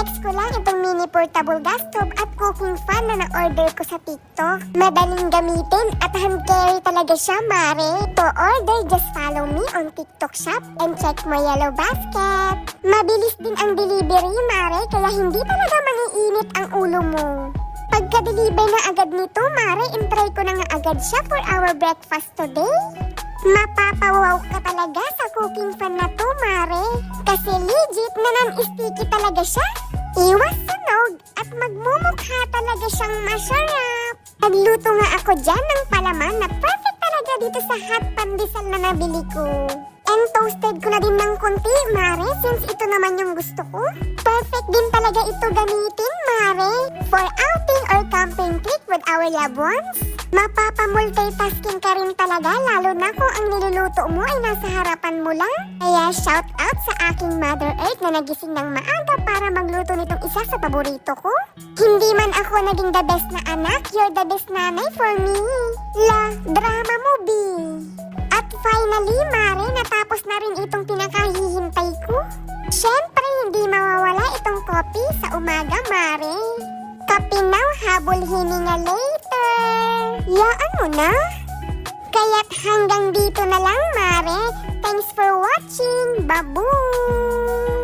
Next ko lang itong mini portable gas stove at cooking fan na na-order ko sa TikTok. Madaling gamitin at hand carry talaga siya, mare. To order, just follow me on TikTok shop and check my yellow basket. Mabilis din ang delivery, mare, kaya hindi talaga mangiinit ang ulo mo. Pagka-deliver na agad nito, mare, intry ko na nga agad siya for our breakfast today. Mapapawaw ka talaga sa cooking fan na to, mare. Kasi legit na non-sticky talaga siya. Iwas sunog at magmumukha talaga siyang masarap. Nagluto nga ako dyan ng palaman na perfect talaga dito sa hot pandesal na nabili ko. And toasted ko na din ng konti, mare, since ito naman yung gusto ko. Perfect din talaga ito gamitin, mare, for outing or camping trip with our loved ones. Mapapamultitasking ka rin talaga, lalo na kung ang niluluto mo ay nasa harapan mo lang. Kaya shout out sa aking Mother Earth na nagising ng maaga para magluto nitong isa sa paborito ko. Hindi man ako naging the best na anak, you're the best nanay for me. La, drama mo, B. At finally, mare, natapos na rin itong pinakahihintay ko. Siyempre, hindi mawawala itong kopi sa umaga, mare. Kape now, habol hininga later. Yaan mo na. Kaya't hanggang dito na lang, mare. Thanks for watching. Baboom!